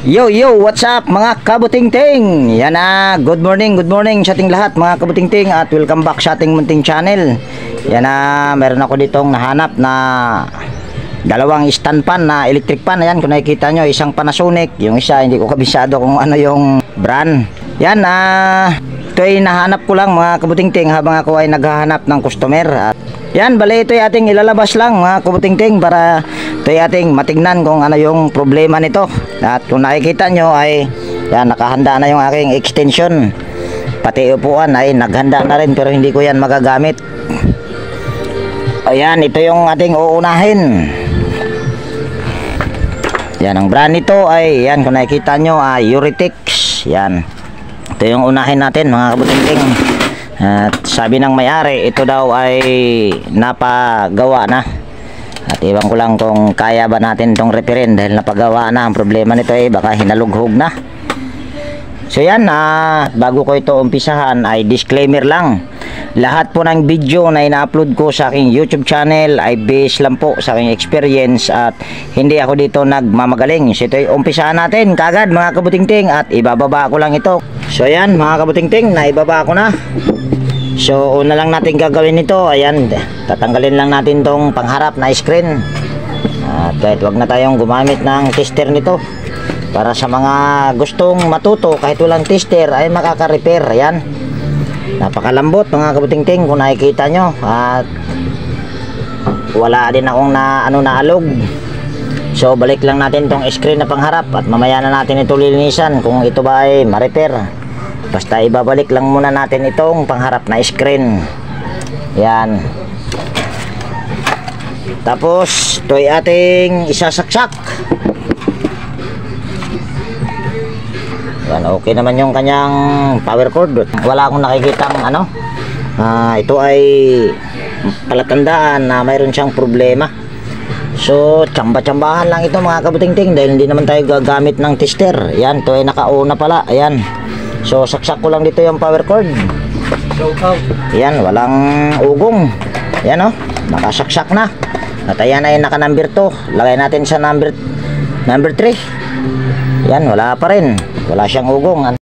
Yo, what's up mga kabutingting? Yan na, good morning sa ating lahat mga kabutingting at welcome back sa ating munting channel. Yan na, meron ako ditong nahanap na dalawang stand pan na electric pan. Ayan, kung nakikita nyo, isang Panasonic, yung isa hindi ko kabisado kung ano yung brand. Yan na, ito ay nahanap ko lang mga kabutingting habang ako ay naghahanap ng customer. At yan, bali ito ay ating ilalabas lang mga kabutingting para ito ay ating matignan kung ano yung problema nito. At kung nakikita nyo ay yan, nakahanda na yung aking extension, pati upuan ay naghanda na rin pero hindi ko yan magagamit. Ayan, ito yung ating uunahin. Yan, ang brand nito ay yan, kung nakikita nyo ay Euritix. Yan, ito yung unahin natin mga kabutingting. At sabi ng may-ari, ito daw ay napagawa na. At iwan ko lang kung kaya ba natin itong reparin dahil napagawa na. Ang problema nito ay baka hinalughog na. So yan, bago ko ito umpisahan ay disclaimer lang. Lahat po ng video na ina-upload ko sa aking YouTube channel ay based lang po sa aking experience at hindi ako dito nagmamagaling. So ito ay umpisahan natin kagad mga kabutingting at ibababa ko lang ito. So yan mga kabutingting, naibaba ko na. So una lang natin gagawin nito, ayan, tatanggalin lang natin tong pangharap na screen. At kahit wag na tayong gumamit ng tester nito, para sa mga gustong matuto kahit walang tester ay makaka-repair. Ayan, napakalambot mga kabutingting kung nakikita nyo. At wala din akong naalog. So balik lang natin tong screen na pangharap at mamaya na natin ito lilinisan kung ito ba ay ma-repair. Basta ibabalik lang muna natin itong pangharap na screen. Yan. Tapos ito ay ating isasaksak. Yan, okay naman yung kanyang power cord. Wala akong nakikitang ano. Ito ay palatandaan na mayroon siyang problema. So tsamba-tsambahan lang ito mga kabutingting dahil hindi naman tayo gagamit ng tester. Yan, ito ay nakauna pala. Ayan. So saksak ko lang dito yung power cord. Yan, walang ugong. Yan o, nakasaksak na. At ayan ay naka number 2. Lagay natin sa number 3. Yan, wala pa rin. Wala siyang ugong.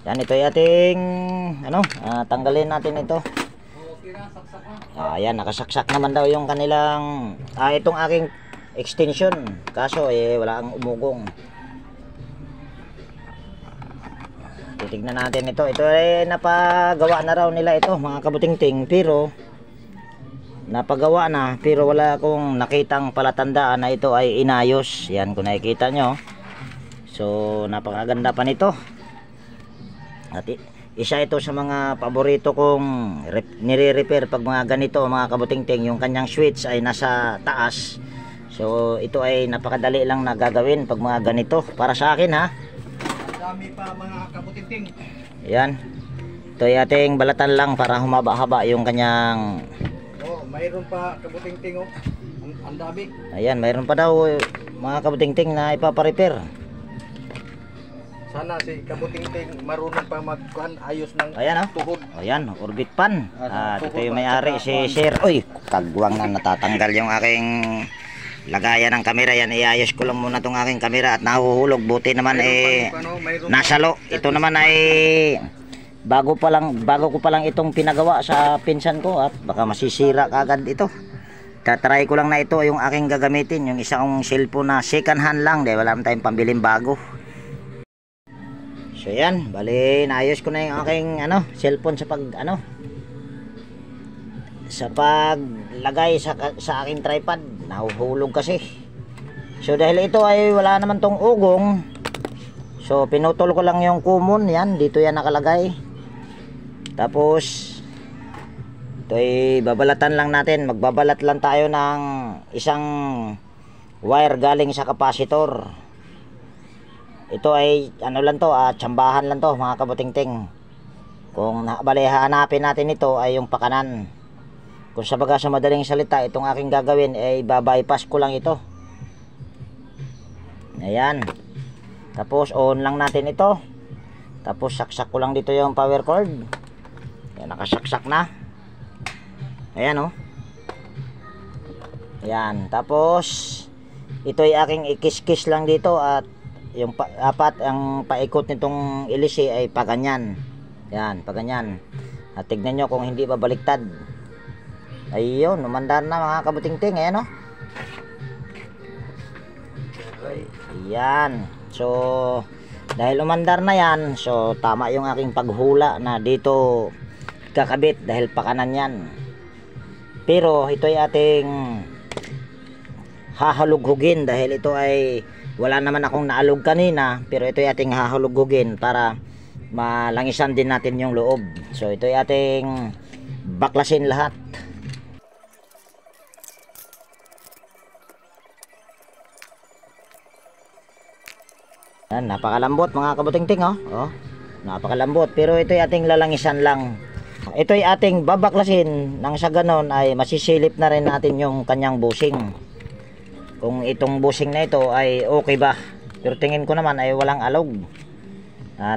Yan, ito ay ating tanggalin natin ito. Ayan, nakasaksak naman daw yung kanilang itong aking extension, kaso wala ang umugong. Titignan natin ito. Ito ay napagawa na raw nila ito mga kabutingting, pero napagawa na pero wala akong nakitang palatandaan na ito ay inayos. Yan, kung nakikita nyo. So napakaganda pa nito. At isa ito sa mga paborito kong nire-repair pag mga ganito mga kabutingting, yung kanyang switch ay nasa taas. So ito ay napakadali lang na gagawin pag mga ganito para sa akin ha. Dami pa mga kabutingting. Yan. Ito ay ating balatan lang para humaba-haba yung kanyang. Mayroon pa kabutingting oh. Ang dami. Ayan, mayroon pa daw mga kabutingting na ipapa-repair. Sana si kabutingting marunong pa ayos ng tuhod. Ayan, orbit pan. Ito yung may-ari si Sir. Uy, kagwang na natatanggal yung aking lagayan ng kamera. Yan, iayos ko lang muna tong aking kamera at nahuhulog. Buti naman nasalo. Ito naman ay bago ko pa lang itong pinagawa sa pinsan ko at baka masisira kagad ito. Tatry ko lang na ito yung aking gagamitin, yung isang cellphone na second hand lang dahil wala tayong pambiling bago. So yan, bali naayos ko na yung aking cellphone sa paglagay sa aking tripod. Nahuhulog kasi. So dahil ito ay wala naman tong ugong, so pinutol ko lang yung common. Yan, dito yan nakalagay. Tapos ito ay babalatan lang natin. Magbabalat lang tayo ng isang wire galing sa capacitor. Ito ay lang to, tsambahan lang to mga kabutingting. Kung hanapin natin ito ay yung pakanan. Kung sa madaling salita, itong aking gagawin ay babypass ko lang ito. Ayan. Tapos on lang natin ito. Tapos saksak ko lang dito yung power cord. Ayan, nakasaksak na. Ayan oh. Yan. Tapos ito ay aking ikis-kis lang dito at yung apat ang paikot nitong ilisi ay paganyan. Yan, paganyan. At tignan nyo kung hindi babaliktad. Ayun, umandar na mga kabutingting. Ayan o. Ayan. So, dahil umandar na yan, so tama yung aking paghula na dito kakabit dahil pakanan yan. Pero ito ay ating hahalughugin dahil ito ay wala naman akong naalog kanina, pero ito ay ating hahalughugin para malangisan din natin yung loob. So ito ay ating baklasin lahat. Yan, napakalambot mga kabutingting oh. Oh, napakalambot, pero ito ay ating lalangisan lang. Ito ay ating babaklasin nang sa ganon ay masisilip na rin natin yung kanyang busing. Kung itong busing na ito ay okay ba. Pero tingin ko naman ay walang alog.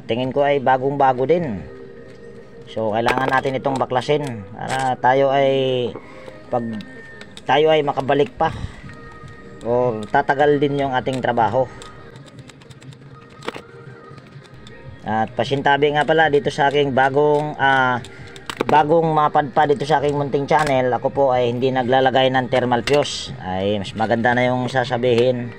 Tingin ko ay bagong bago din. So kailangan natin itong baklasin para tayo ay pag tayo ay makabalik pa o tatagal din yung ating trabaho. At pasintabi nga pala dito sa aking bagong mapadpad dito sa aking munting channel. Ako po ay hindi naglalagay ng thermal fuse. Ay mas maganda na yung sasabihin.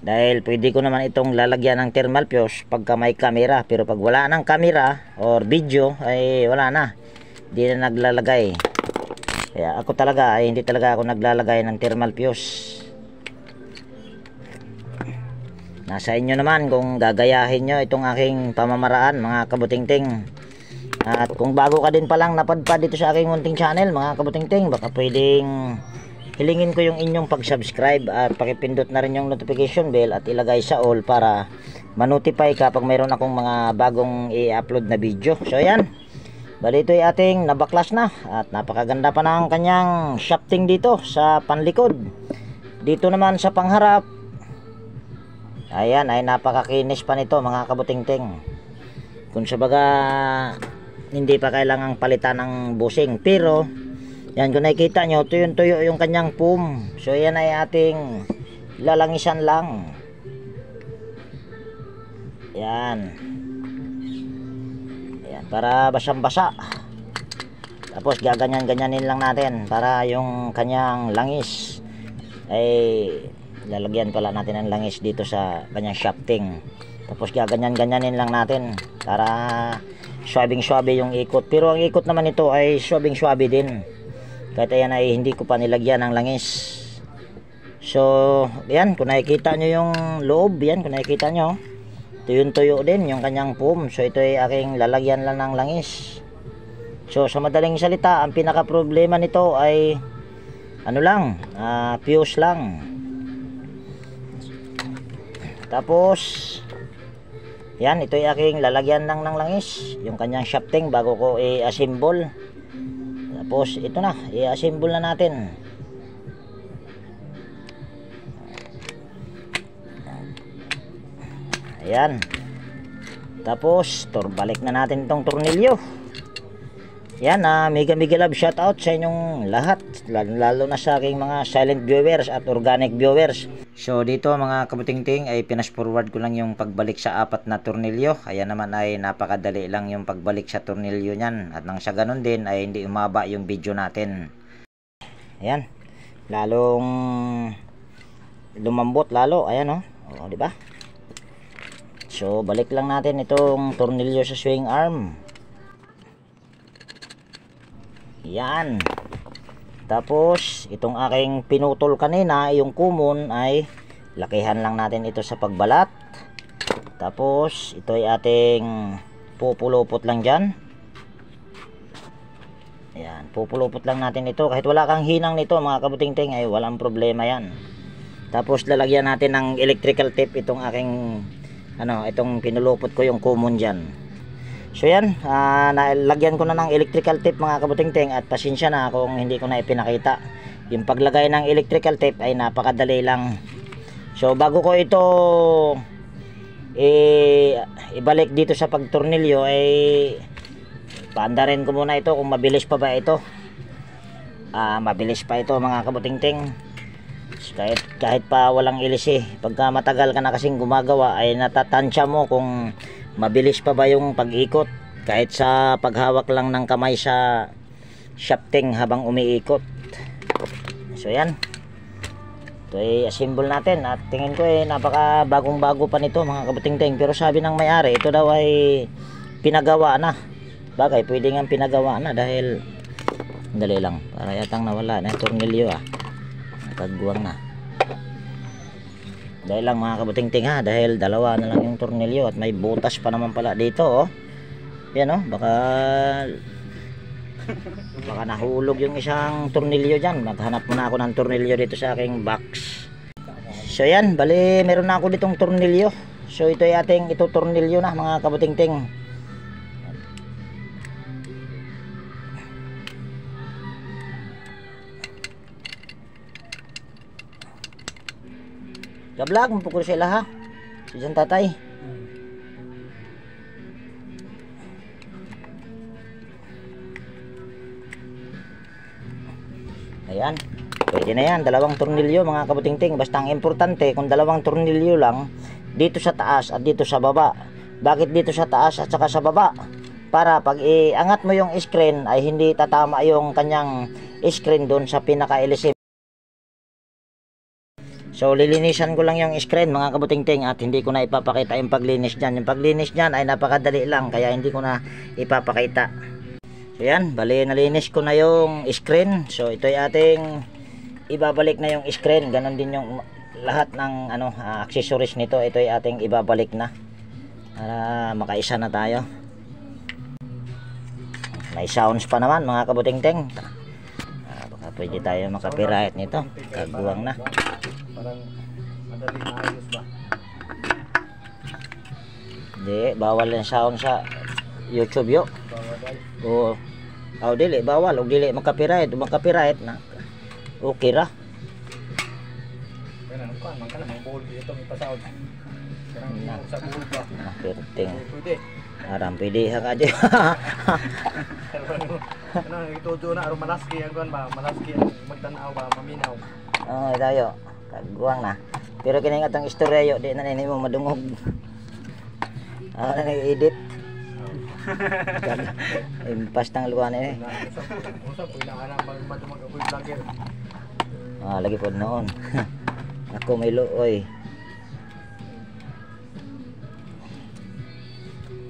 Dahil pwede ko naman itong lalagyan ng thermal fuse pagka may camera. Pero pag wala ng camera or video ay wala na. Hindi na naglalagay. Kaya ako talaga ay hindi talaga ako naglalagay ng thermal fuse. Nasa inyo naman kung gagayahin nyo itong aking pamamaraan mga kabutingting. At kung bago ka din palang napadpad dito sa aking munting channel mga kabutingting, baka pwedeng hilingin ko yung inyong pag-subscribe at pakipindot na rin yung notification bell at ilagay sa all para ma-notify kapag mayroon akong mga bagong i-upload na video. So yan, bali ito ay ating nabaklas na at napakaganda pa ng kanyang shafting dito sa panlikod. Dito naman sa pangharap, ayan ay napakakinis pa nito mga kabutingting. Kung sabaga hindi pa kailangang palitan ng busing, pero yan kung nakikita nyo tuyo yung kanyang foam. So yan ay ating lalangisan lang. Yan, yan para basang-basa. Tapos gaganyan-ganyanin lang natin para yung kanyang langis ay lalagyan pala natin ng langis dito sa kanyang shafting. Tapos gaganyan-ganyanin lang natin para swabing-swabe yung ikot. Pero ang ikot naman ito ay swabing-swabe din. Kahit ayan ay hindi ko pa nilagyan ng langis. So, yan, kung nakikita nyo yung loob, yan, kung nakikita nyo, tuyo din yung kanyang foam. So, ito ay aking lalagyan lang ng langis. So, sa madaling salita, ang pinaka problema nito ay ano lang, fuse lang. Tapos yan, ito ay aking lalagyan lang ng langis yung kanyang shafting bago ko i-assemble. Tapos ito na, i-assemble na natin. Ayan. Tapos balik na natin itong tornilyo. Yan, mega love shout out sa inyong lahat, lalo na sa aking mga silent viewers at organic viewers. So dito mga kabutingting ay pinas forward ko lang yung pagbalik sa apat na tornilyo. Ayan naman ay napakadali lang yung pagbalik sa tornilyo nyan. At nang sa ganun din ay hindi umaba yung video natin. Ayan, lalong lumambot lalo. Ayan o, diba? So balik lang natin itong tornilyo sa swing arm. Yan. Tapos itong aking pinutol kanina, yung common, ay lakihan lang natin ito sa pagbalat. Tapos ito ay ating pupulupot lang dyan. Ayan, pupulupot lang natin ito. Kahit wala kang hinang nito mga kabutingting ay walang problema yan. Tapos lalagyan natin ng electrical tape itong aking itong pinulupot ko yung common dyan. So yan, nalagyan ko na ng electrical tape mga kabutingting at pasensya na kung hindi ko na ipinakita. Yung paglagay ng electrical tape ay napakadali lang. So bago ko ito ibalik dito sa pagtornilyo ay paandarin ko muna ito kung mabilis pa ba ito. mabilis pa ito mga kabutingting. Kahit pa walang ilis pagka matagal ka na kasing gumagawa ay natatansya mo kung mabilis pa ba yung pag-ikot kahit sa paghawak lang ng kamay sa shafting habang umiikot. So yan, ito ay assemble natin at tingin ko napaka bagong bago pa nito mga kabutingting, pero sabi ng may-ari ito daw ay pinagawa na. Bagay pwede nga pinagawa na dahil dali lang, para yatang nawala na tornilyo nakagwang na. Dahil lang mga kabutingting dahil dalawa na lang yung tornilyo at may butas pa naman pala dito yan baka nahulog yung isang tornilyo dyan. Maghanap muna ako ng tornilyo dito sa aking box. So yan, bali meron na ako ditong tornilyo. So ito ay ating tornilyo na mga kabutingting. Gablag, mapukul sila ha. Si Jan Tatay. Ayan. Pwede na yan. Dalawang tornilyo mga kabutingting. Basta ang importante kung dalawang tornilyo lang dito sa taas at dito sa baba. Bakit dito sa taas at saka sa baba? Para pag iangat mo yung screen ay hindi tatama yung kanyang screen doon sa pinaka-LCD. So lilinisan ko lang yung screen mga kabutingting at hindi ko na ipapakita yung paglinis dyan. Yung paglinis dyan ay napakadali lang kaya hindi ko na ipapakita. So yan, bali nalinis ko na yung screen. So ito ay ating ibabalik na yung screen. Ganon din yung lahat ng accessories nito. Ito ay ating ibabalik na para makaisa na tayo. May sounds pa naman mga kabutingting. Baka pwede tayo makapiright nito. Kagbuwang na. Parang madaling maayos ba? Hindi, bawal yung sound sa YouTube yo. Bawal. Oo. Dili, bawal. O dili makapiright. Makapiright na. Okay ra. Kaya naman ka, magkala, mga buhol dito ipasound. Kaya sa buhol ba? Perting. Pwede. Aram, pwede ha ka dyan. Itudo na, aron malaski ang kuhan ba? Malaski ang magtanaw ba? Maminaw. Oo, tayo. Kagwang na. Pero kiningat ang istorya di na nini mo madungog. Ako na nag-edit. Impas ng luwan Usap, pwede na madumag ako yung vlogger. Lagi po noon. Ako may looy.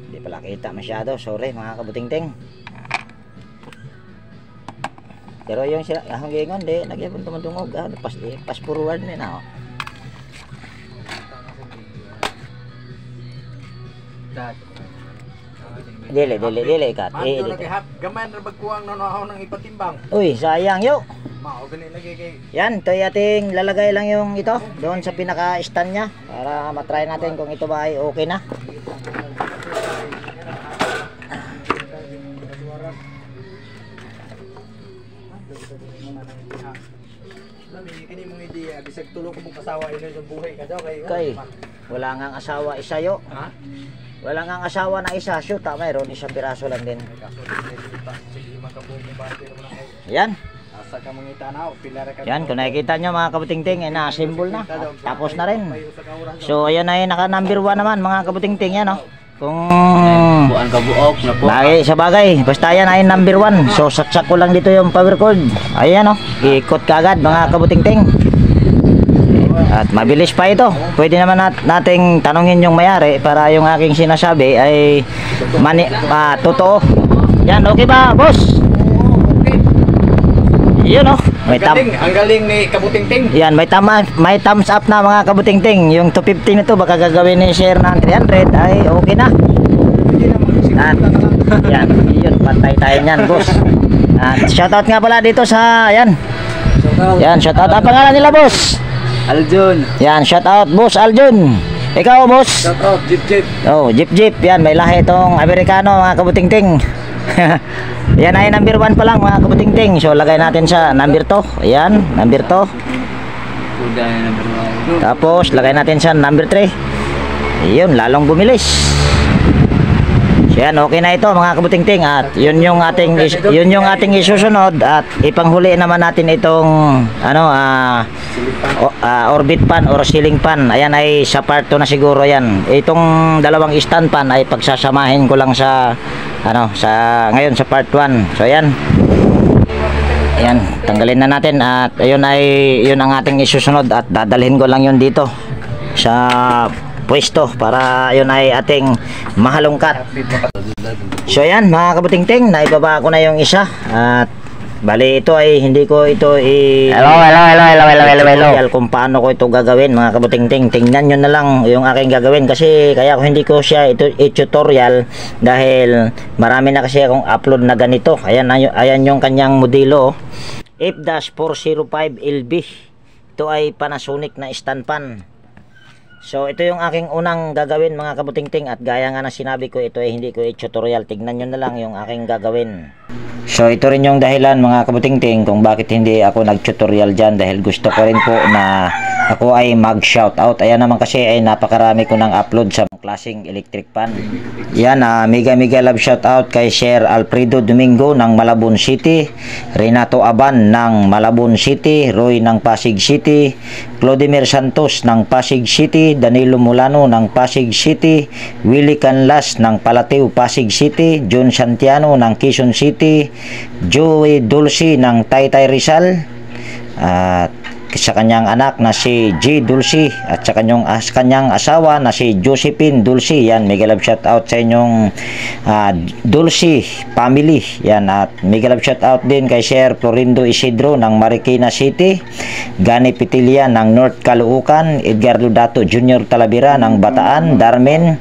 Hindi pala kita masyado. Sorry mga kabutingting. Pero yung sila, ahong gingon, di, nagyapon tumadungog, pass forward nila, Dili, kat. Manto lagi hat, gaman na bagkuang nanahaw ng ipatimbang. Uy, sayang yo. Mao, ganit lagi kay. Yan, ito ating lalagay lang yung ito, doon sa pinaka-stand niya, para matry natin kung ito ba ay okay na. Kini mong idea bisag tulo ko mong asawa ino yung buhay ka daw kay wala ngang asawa isa yo. Wala ngang asawa na isa, shoot mayroon isang piraso lang din. Yan. Asa ka mong itanaw, pila ra ka. Yan, kung nakikita nyo mga kabutingting na-assemble na. Tapos na rin. So ayan ay naka number 1 naman mga kabutingting yan Kung buang kabuok na po. Sa bagay, basta yan ay number 1. So saksak ko lang dito yung power cord. Ayan ikot kagad mga kabutingting. At mabilis pa ito. Pwede naman nating tanungin yung may-ari para yung aking sinasabi ay totoo. Yan, okay ba, boss? Yun Ang galing ni Kabutingting. Yan, may thumbs up na mga kabutingting. Yung 250 nito baka gagawin ni share ng 300 ay okay na. At yan, yun, pantay tayo niyan, boss. At shoutout nga pala dito sa yan. Yan, shoutout. Ang pangalan nila, boss? Aljun. Yan, shoutout, boss Aljun. Ikaw, boss? Shoutout, Jeep. Oh, Jeep. Yan, may lahi itong Amerikano mga kabutingting. Yan ay number 1 pa lang mga kabutingting. So lagay natin sa number 2. Ayan, number 2. Tapos lagay natin sa number 3. Ayun, lalong bumilis. So yan, okay na ito mga kabutingting, at yun yung ating isusunod, at ipanghuli naman natin itong orbit pan or ceiling pan. Ayan ay sa part 2 na siguro yan. Itong dalawang stand pan ay pagsasamahin ko lang sa ngayon sa part 1. So yan. Ayan, tanggalin na natin, at yun ang ating isusunod, at dadalhin ko lang yun dito sa pwesto para yun ay ating mahalongkat. So ayan mga kabutingting, naibaba ko na yung isa, at bali ito ay hindi ko ito hello kung paano ko ito gagawin mga kabutingting. Tingnan nyo na lang yung aking gagawin, kasi kaya hindi ko siya i-tutorial dahil marami na kasi akong upload na ganito. Ayan yung kanyang modelo, F-405LB. Ito ay Panasonic na stand pan. So ito yung aking unang gagawin mga kabutingting, at gaya nga na sinabi ko, ito ay hindi ko i-tutorial. Tignan nyo na lang yung aking gagawin. So ito rin yung dahilan mga kabutingting kung bakit hindi ako nag-tutorial dyan, dahil gusto ko rin po na ako ay mag-shoutout. Ayan naman kasi ay napakarami ko ng upload sa klaseng electric pan. Yan, mega love shoutout kay Sir Alfredo Domingo ng Malabon City, Renato Aban ng Malabon City, Roy ng Pasig City, Clodimir Santos ng Pasig City, Danilo Mulano ng Pasig City, Willie Canlas ng Palateo Pasig City, John Santiano ng Quezon City, Joey Dulce ng Taytay Rizal, at sa kanyang anak na si G. Dulce, at sa kanyang asawa na si Josephine Dulce. Yan, mega love shout out sa inyong Dulce family. Yan, at mega love shout out din kay Sir Florindo Isidro ng Marikina City, Gani Pitilia ng North Caloocan, Edgar Ludato Jr. Talavera ng Bataan, Darmen,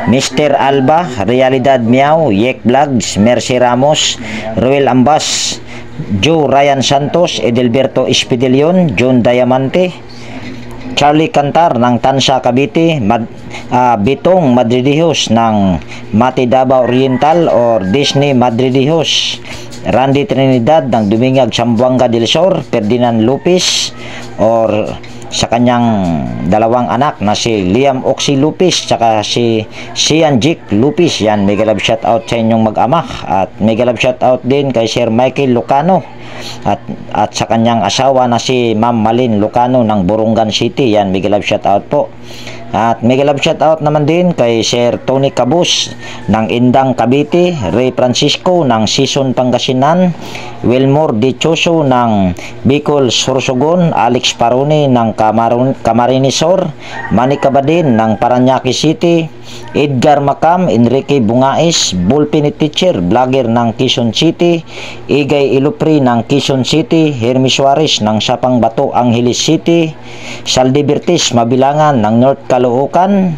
Mr. Alba, Realidad Miao, Yek Vlogs, Mercy Ramos, Ruel Ambas, Joe Ryan Santos, Edelberto Espidelion, John Diamante, Charlie Cantar ng Tansa Cavite, Bitong Madridihos ng Mati Davao Oriental or Disney Madridihos, Randy Trinidad ng Dumingag Sambuanga del Sur, Ferdinand Lupis or sa kanyang dalawang anak na si Liam Oxy Lupis tsaka si Sian Jik Lupis. Yan, mega love shout out sa inyong mag-ama, at mega love shout out din kay Sir Michael Lucano at sa kanyang asawa na si Ma'am Malin Lucano ng Borongan City. Yan, mega love shout out po. At mega love shout out naman din kay Sir Tony Cabus ng Indang Cavite, Ray Francisco ng Sison Pangasinan, Wilmore Dichoso ng Bicol Sorsogon, Alex Parone ng Camarinesor, Manny Cabadin ng Paranaque City, Edgar Macam, Enrique Bungais, Bullpen Teacher, vlogger ng Quezon City, Igay Ilupri ng Quezon City, Hermes Suarez ng Sapang Bato, Angeles City, Saldi Bertis Mabilangan ng North Caloocan,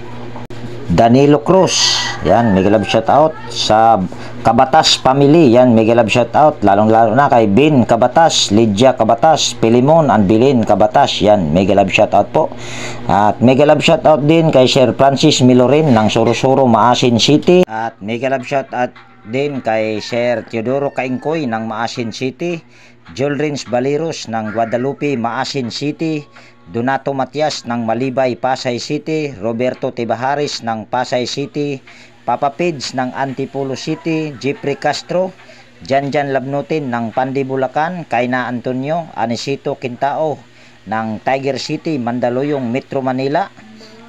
Danilo Cruz. Yan, mega love shout out sa Kabatas family. Yan, mega love shout out lalong-lalo na kay Bin Kabatas, Lydia Kabatas, Pilimon Anbilin Kabatas. Yan, mega love shout out po. At mega love shout out din kay Sir Francis Milorin ng Sorosoro, Maasin City. At mega love shout out din kay Sir Teodoro Kaingkoy ng Maasin City, Jolrins Baliros ng Guadalupe, Maasin City, Donato Matias ng Malibay, Pasay City, Roberto Tibaharis ng Pasay City, Papa Pids ng Antipolo City, Jeffrey Castro, Janjan Labnutin ng Pandi Bulacan, Kaina Antonio, Anisito Quintao ng Tiger City, Mandaluyong, Metro Manila,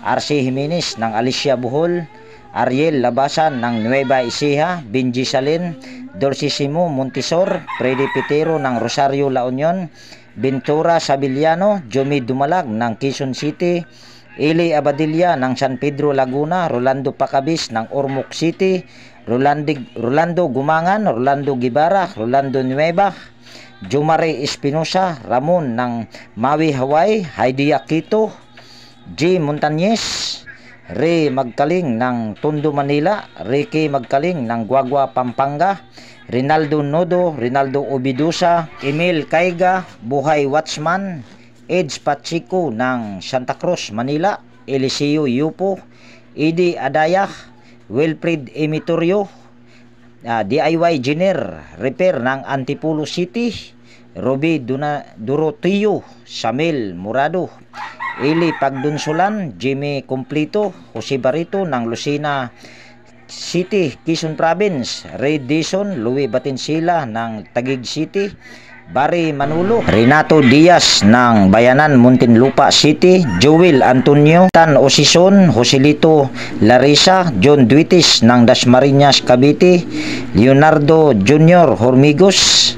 RC Jimenez ng Alicia Bohol, Ariel Labasan ng Nueva Ecija, Benji Salin, Dulcisimo Montisor, Freddy Pitero ng Rosario La Union, Ventura Sabiliano, Jomi Dumalag ng Quezon City, Eli Abadilla ng San Pedro Laguna, Rolando Pacabis ng Ormoc City, Rolando Gumangan, Rolando Gibara, Rolando Nueva, Jumare Espinosa, Ramon ng Maui Hawaii, Heidi Aquito, G. Montañez, Ray Magkaling ng Tondo Manila, Ricky Magkaling ng Guagua Pampanga, Rinaldo Nodo, Rinaldo Obidusa, Emil Caiga, Buhay Watchman, Edge Pachico ng Santa Cruz, Manila, Eliseo Yupo, Edi Adayah, Wilfred Emitorio, DIY Engineer, Repair ng Antipolo City, Roby Durotio, Samil Murado, Eli Pagdunsulan, Jimmy Complito, Jose Barito ng Lucena City, Quezon Province. Ray Dison, Louis Batinsila ng Taguig City. Barry Manulo, Renato Diaz ng Bayanan, Muntinlupa City. Joel Antonio, Tan Osison, Joselito Larissa, John Duitis ng Dasmariñas, Cavite. Leonardo Jr. Hormigos,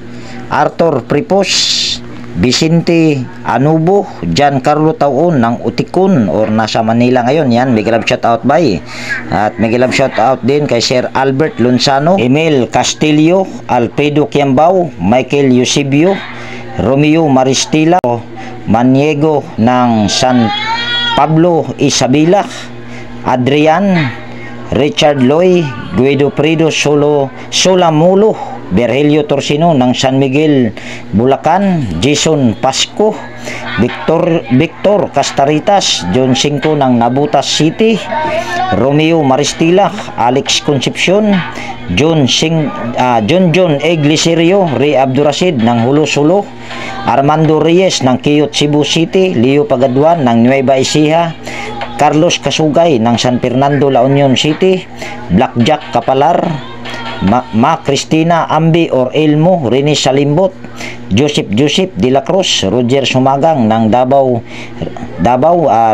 Arthur Pripos, Vicente Anubo, Giancarlo Taon ng Utikon or nasa Manila ngayon. Yan, mega love shout out by. At mega love shout out din kay Sir Albert Lonsano, Emil Castillo, Alfredo Quiambao, Michael Eusebio, Romeo Maristila, Maniego ng San Pablo Isabela, Adrian, Richard Loy, Guido Prido Solamulo, Berhelio Torsino ng San Miguel, Bulacan, Jason Pasco, Victor Castaritas, John Cinco ng Nabutas City, Romeo Maristila, Alex Concepcion, John Egliserio, Ray Abdurasid ng Hulo-Sulo, Armando Reyes ng Quiyot, Cebu City, Leo Pagaduan ng Nueva Ecija, Carlos Kasugay ng San Fernando, La Union City, Blackjack Kapalar, Ma Cristina Ambi or Elmo, Rene Salimbot, Joseph de la Cruz, Roger Sumagang ng Davao,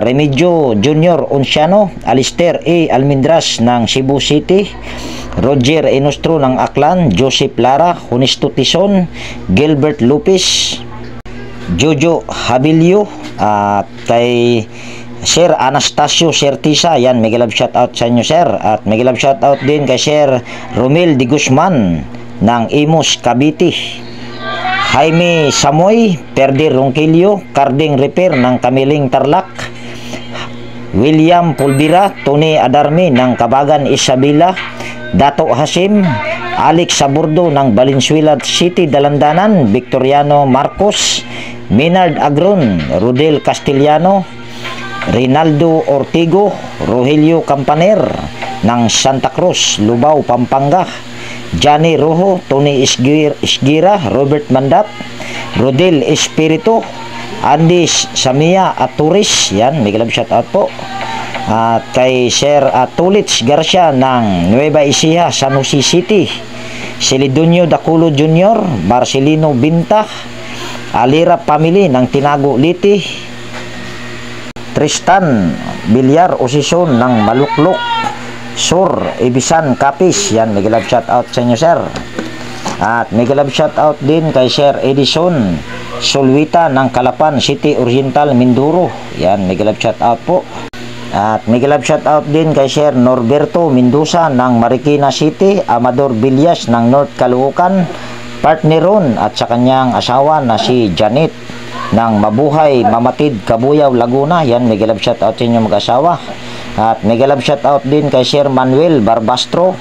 Remigio Junior Onciano, Alister A. Almendras ng Cebu City, Roger Enostro ng Aklan, Joseph Lara, Honesto Tison, Gilbert Lopez, Jojo Habilio, at kay Sir Anastasio Sertisa, yan, mega love shout out sa inyo, sir. At mega love shout out din kay Sir Romel de Guzman ng Imus, Cavite, Jaime Samoy, Perdi Ronquillo, Carding Repair ng Kamiling, Tarlac, William Pulbira, Tony Adarmi ng Kabagan, Isabela, Dato Hasim, Alex Saburdo ng Valenzuela City, Dalandanan, Victoriano Marcos, Minard Agron, Rodel Castellano, Rinaldo Ortigo, Rogelio Campaner ng Santa Cruz, Lubao, Pampanga, Johnny Rojo, Tony Isgira, Robert Mandat, Rodel Espiritu, Andy Samia at Turis, yan, may galab shout out po. At kay Sir Tulits Garcia ng Nueva Ecija, San Jose City, Celidonio Daculo Jr., Marcelino Binta, Alira Family ng Tinago Liti, Tristan Bilyar Osison ng Maluklok Sur, Ibisan Kapis, yan, mega love shout out sa inyo, sir. At mega love shout out din kay Sir Edison Solwita ng Calapan City Oriental, Mindoro, yan, mega love shout out po. At mega love shout out din kay Sir Norberto Mendoza ng Marikina City, Amador Villas ng North Caloocan, partner ron at sa kanyang asawa na si Janet ng Mabuhay Mamatid, Kabuyao, Laguna, yan, mega love shout out sa inyo mag-asawa. At mega love shout out din kay Sir Manuel Barbastro,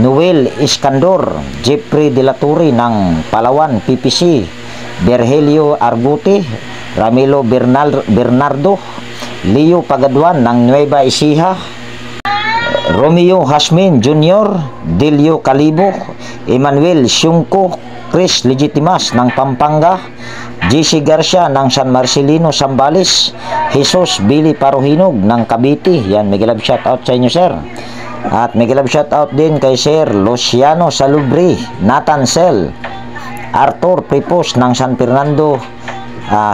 Noel Iskandor, Jeffrey De La Torre ng Palawan PPC, Berhelio Argute, Ramilo Bernardo, Leo Pagaduan ng Nueva Ecija, Romeo Hasmin Jr., Delio Calibo, Emmanuel Syungko, Chris Legitimas ng Pampanga, JC Garcia ng San Marcelino, Zambales, Jesus Billy Parohinog ng Cavite, yan, mega love shout out sa inyo, sir. At mega love shout out din kay Sir Luciano Salubre, Nathan Sel, Arthur Pripos ng San Fernando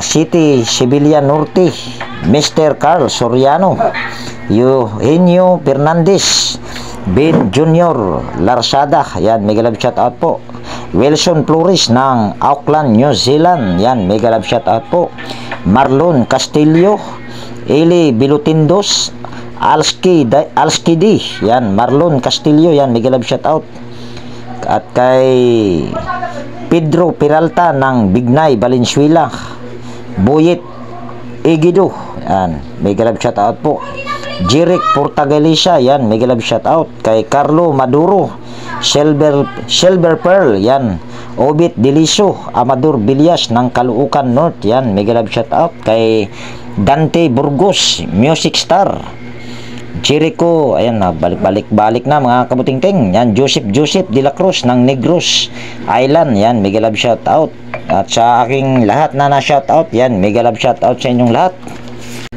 City, Sibilia Norte, Mr. Carl Soriano, Eugenio Fernandez, Ben Junior Larsada, yan, mega love shout out po. Wilson Flores ng Auckland, New Zealand, yan, mega love shout out po. Marlon Castillo, Eli Bilutindos, Alski D, yan, Marlon Castillo, yan, mega love shout out. At kay Pedro Peralta ng Bignay, Valenzuela, Boyet Egido, yan, mega love shout out po. Jeric Portagalisa, yan, mega love shout out. Kay Carlo Maduro, Silver Pearl, yan, Obit Deliso, Amador Villas ng Caloocan North, yan, mega love shout out. Kay Dante Burgos, Music Star, Jericho, ayan, balik na mga kabutingting, yan, Joseph De La Cruz ng Negros Island, yan, mega love shout out. At sa aking lahat na shout out, yan, mega love shout out sa inyong lahat.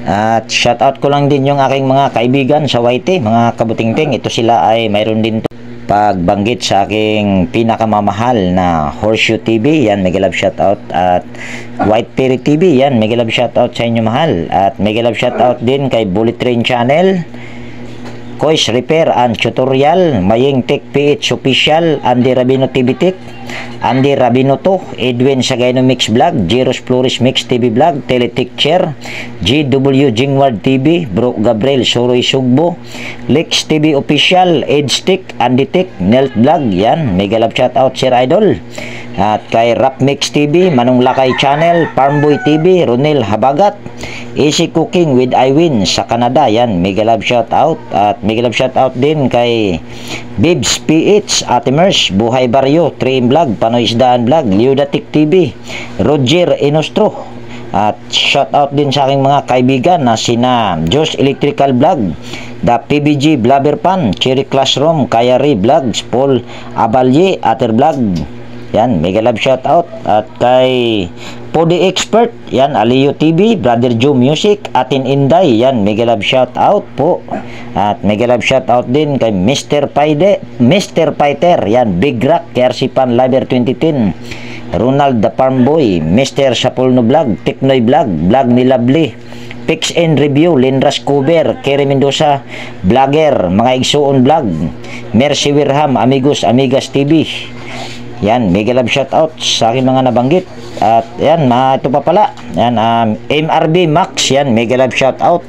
At shoutout ko lang din yung aking mga kaibigan sa YT, mga kabutingting. Ito sila ay mayroon din pagbanggit sa aking pinakamamahal na Horseshoe TV. Yan, mega love shoutout. At White Fairy TV. Yan, mega love shoutout sa inyo mahal. At mega love shoutout din kay Bullet Train Channel, Kois Repair and Tutorial, Maying Tech PH Official, Andy Rabino TV Tech, Andy Rabino to, Edwin Sagayno Mix Vlog, Jeros Flores Mix TV Vlog, Teletech Chair, GW Jingward TV, Bro Gabriel Soroy Sugbo, Lex TV Official, Edge Tech, Andy Tech, Nelt Vlog. Yan, mega love shout out Sir Idol. At kay Rap Mix TV, Manong Lakay Channel, Farmboy TV, Ronel Habagat, Easy Cooking with Iwin sa Canada. Yan, mega love shout out. At mega love shout out din kay Bibs PH, Ate Mers, Buhay Baryo, Train Vlog, Panoy Isdaan Vlog, Liudatic TV, Roger Inostro. At shout out din sa aking mga kaibigan na sina Josh Electrical Vlog, The PBG Blabber Pan, Cherry Classroom, Kayari Vlogs, Paul Abalye, Ater Vlog. Yan, mega love shout out. At kay Podi Expert, yan, Aliyo TV, Brother Joe Music, Atin Inday, yan, mega love shout out po. At mega love shout out din kay Mr. Fighter, yan, Big Rock, KRC Pan Liber 2010, Ronald the Farm Boy, Mr. Sapulno Vlog, Teknoy Vlog, Vlog ni Lovely, Picks and Review, Lindras Cover, Kerry Mendoza Vlogger, Mga Igsuon Vlog, Mercy Wirham, Amigos Amigas TV. Yan, mega love shout out sa aking mga nabanggit. At yan, ito pa pala. Yan, MRB Max, yan, mega love shout out.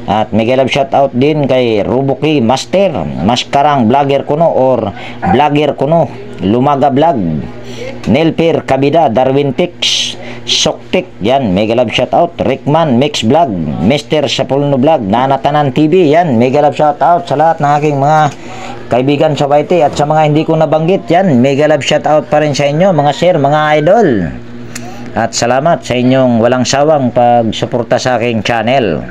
At mega love shout out din kay Rubuki Master, Maskarang Vlogger Kuno or Vlogger Kuno, Lumaga Vlog, Nelpir Kabida, Darwin Tix, Soktik, yan, mega love shout out. Rickman Mix Vlog, Mr. Sapulno Vlog, Nanatanan TV, yan, mega love shout out sa lahat ng aking mga kaibigan sa YT. At sa mga hindi ko nabanggit, yan, mega love shout out pa rin sa inyo mga sir, mga idol. At salamat sa inyong walang sawang pagsuporta sa aking channel.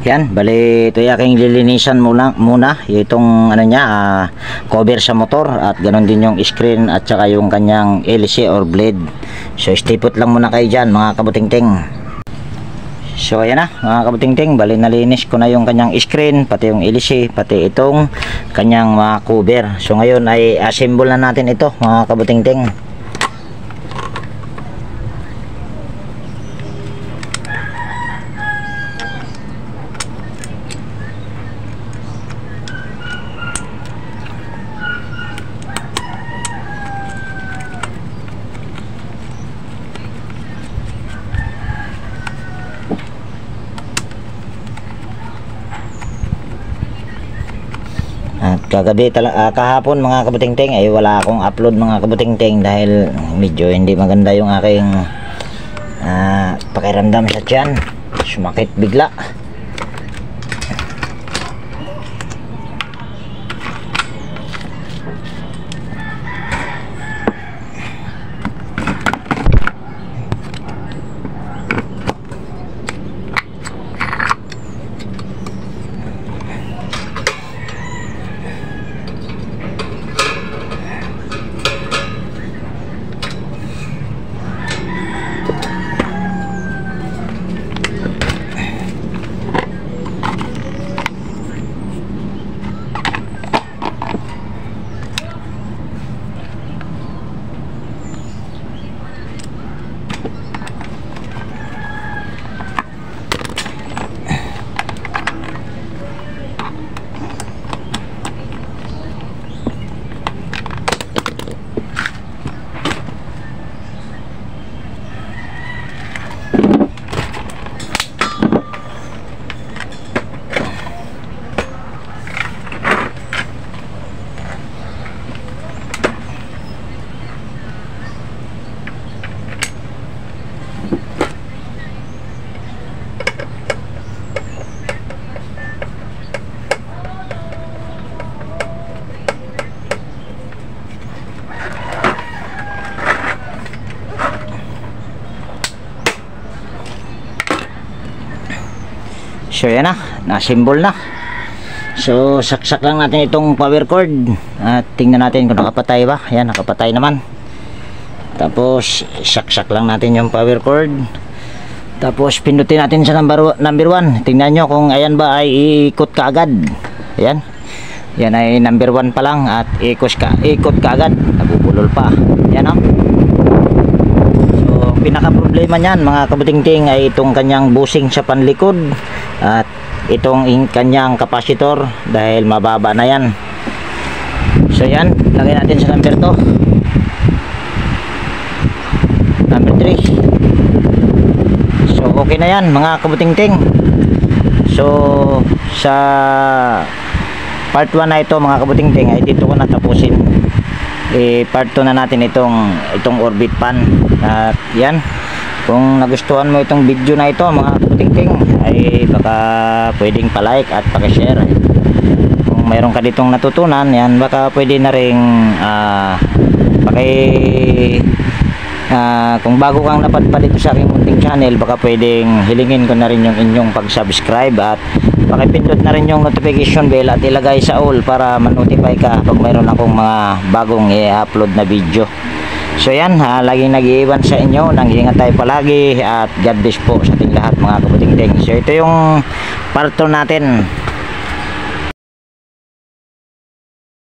Yan, bali ito yung aking lilinisan muna itong ano niya, cover sa motor, at ganoon din yung screen at saka yung kanyang LC or blade. So stay put lang muna kayo dyan mga kabutingting. So ayan na mga kabutingting, bali nalinis ko na yung kanyang screen, pati yung LC, pati itong kanyang mga cover. So ngayon ay assemble na natin ito mga kabutingting. At kagabi kahapon mga kabutingting ay wala akong upload mga kabutingting dahil medyo hindi maganda yung aking pakiramdam sa tiyan, sumakit bigla. So yan na, na-symbol na. So saksak lang natin itong power cord at tingnan natin kung nakapatay ba. Yan, nakapatay naman. Tapos saksak lang natin yung power cord. Tapos pindutin natin sa number 1. Tingnan nyo kung ayan ba ay iikot ka agad. Ayan. Yan ay number 1 pa lang at ikot ka agad. Nabubulol pa. Yan o. So pinaka problema niyan mga kabutingting ay itong kanyang busing sa panlikod at itong kanyang capacitor dahil mababa na yan. So yan, lagay natin sa number 2. Number 3. So okay na yan mga kabutingting. So sa part 1 na ito mga kabutingting ay dito ko natapusin. Part 2 na natin itong orbit pan. At yan, kung nagustuhan mo itong video na ito mga kabutingting ay baka pwedeng pa-like at paki-share. Kung mayroon ka ditong natutunan, yan baka pwede na ring kung bago kang napadpad dito sa aking munting channel, baka pwedeng hilingin ko na rin yung inyong pag-subscribe at pakipindot na rin yung notification bell at ilagay sa all para ma-notify ka pag mayroon akong mga bagong i-upload na video. So yan, laging nag-iiwan sa inyo, nang-iingat tayo palagi at God bless po sa ating lahat mga kabutingting. So ito yung part 2 natin.